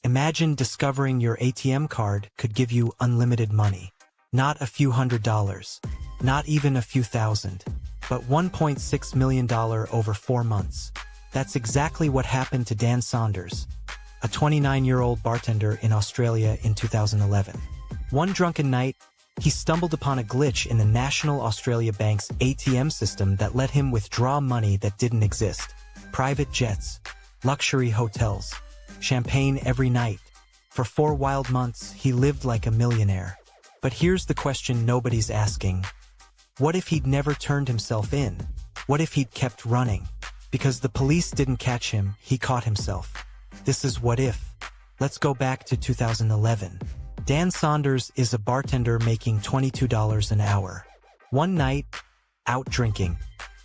Imagine discovering your ATM card could give you unlimited money. Not a few $100s, not even a few thousand, but $1.6 million over 4 months. That's exactly what happened to Dan Saunders, a 29-year-old bartender in Australia in 2011. One drunken night, he stumbled upon a glitch in the National Australia Bank's ATM system that let him withdraw money that didn't exist. Private jets, luxury hotels, champagne every night. For 4 wild months, he lived like a millionaire. But here's the question nobody's asking. What if he'd never turned himself in? What if he'd kept running? Because the police didn't catch him, he caught himself. This is What If. Let's go back to 2011. Dan Saunders is a bartender making $22 an hour. One night, out drinking,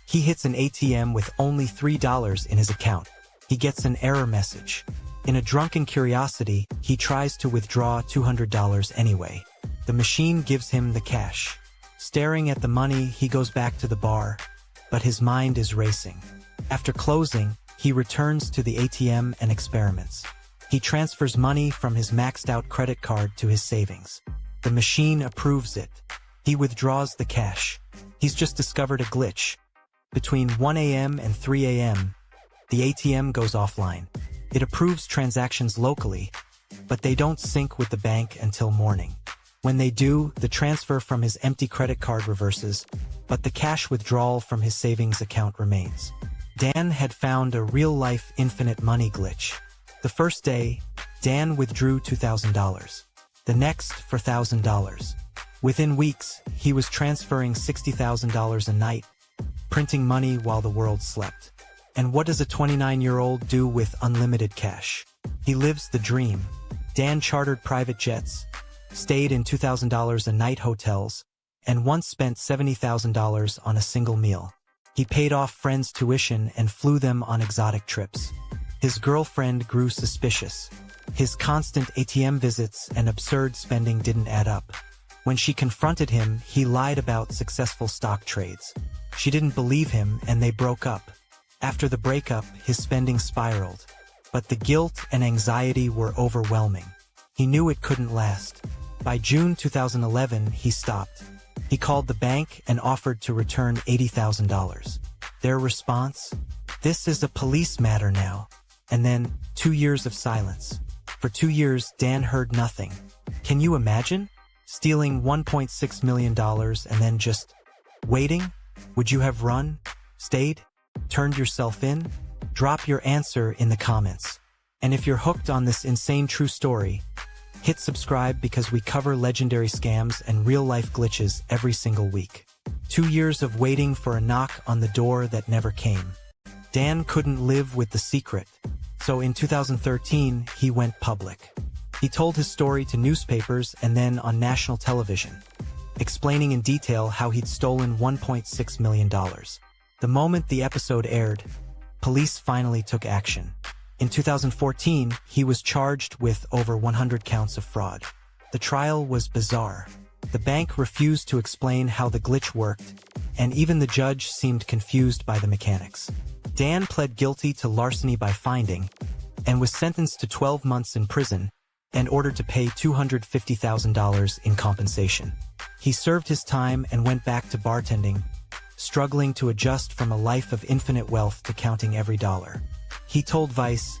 he hits an ATM with only $3 in his account. He gets an error message. In a drunken curiosity, he tries to withdraw $200 anyway. The machine gives him the cash. Staring at the money, he goes back to the bar, but his mind is racing. After closing, he returns to the ATM and experiments. He transfers money from his maxed-out credit card to his savings. The machine approves it. He withdraws the cash. He's just discovered a glitch. Between 1 a.m. and 3 a.m., the ATM goes offline. It approves transactions locally, but they don't sync with the bank until morning. When they do, the transfer from his empty credit card reverses, but the cash withdrawal from his savings account remains. Dan had found a real-life infinite money glitch. The first day, Dan withdrew $2,000. The next, for $1,000. Within weeks, he was transferring $60,000 a night, printing money while the world slept. And what does a 29-year-old do with unlimited cash? He lives the dream. Dan chartered private jets, stayed in $2,000 a night hotels, and once spent $70,000 on a single meal. He paid off friends' tuition and flew them on exotic trips. His girlfriend grew suspicious. His constant ATM visits and absurd spending didn't add up. When she confronted him, he lied about successful stock trades. She didn't believe him and they broke up. After the breakup, his spending spiraled. But the guilt and anxiety were overwhelming. He knew it couldn't last. By June 2011, he stopped. He called the bank and offered to return $80,000. Their response? This is a police matter now. And then, 2 years of silence. For 2 years, Dan heard nothing. Can you imagine? Stealing $1.6 million and then just waiting? Would you have run? Stayed? Turned yourself in? Drop your answer in the comments. And if you're hooked on this insane true story, hit subscribe because we cover legendary scams and real-life glitches every single week. 2 years of waiting for a knock on the door that never came. Dan couldn't live with the secret. So in 2013, he went public. He told his story to newspapers and then on national television, explaining in detail how he'd stolen $1.6 million. The moment the episode aired, police finally took action. In 2014, he was charged with over 100 counts of fraud. The trial was bizarre. The bank refused to explain how the glitch worked, and even the judge seemed confused by the mechanics. Dan pled guilty to larceny by finding, and was sentenced to 12 months in prison and ordered to pay $250,000 in compensation. He served his time and went back to bartending, struggling to adjust from a life of infinite wealth to counting every dollar. He told Vice,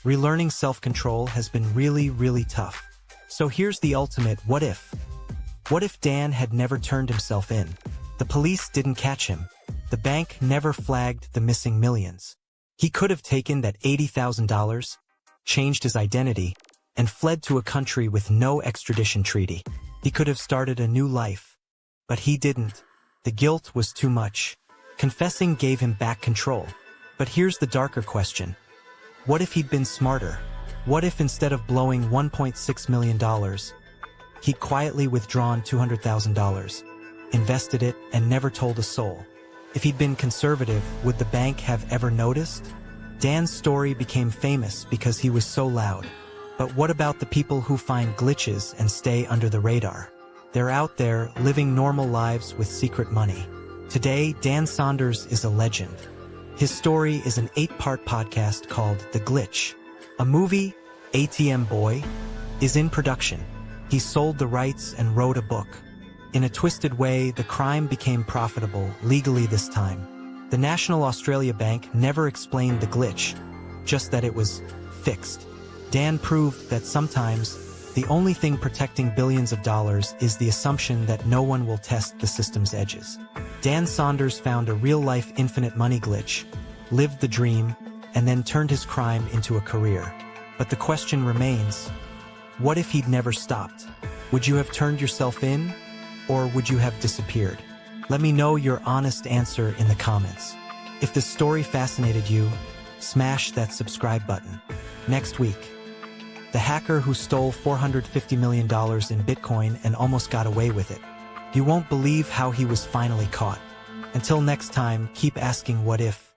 "Relearning self-control has been really, really tough. So here's the ultimate what if. What if Dan had never turned himself in? The police didn't catch him. The bank never flagged the missing millions. He could have taken that $80,000, changed his identity, and fled to a country with no extradition treaty. He could have started a new life. But he didn't. The guilt was too much. Confessing gave him back control. But here's the darker question. What if he'd been smarter? What if instead of blowing $1.6 million, he'd quietly withdrawn $200,000, invested it, and never told a soul? If he'd been conservative, would the bank have ever noticed? Dan's story became famous because he was so loud. But what about the people who find glitches and stay under the radar? They're out there, living normal lives with secret money. Today, Dan Saunders is a legend. His story is an 8-part podcast called The Glitch. A movie, ATM Boy, is in production. He sold the rights and wrote a book. In a twisted way, the crime became profitable, legally this time. The National Australia Bank never explained the glitch, just that it was fixed. Dan proved that sometimes, the only thing protecting billions of dollars is the assumption that no one will test the system's edges. Dan Saunders found a real-life infinite money glitch, lived the dream, and then turned his crime into a career. But the question remains, what if he'd never stopped? Would you have turned yourself in? Or would you have disappeared? Let me know your honest answer in the comments. If this story fascinated you, smash that subscribe button. Next week, the hacker who stole $450 million in Bitcoin and almost got away with it. You won't believe how he was finally caught. Until next time, keep asking what if.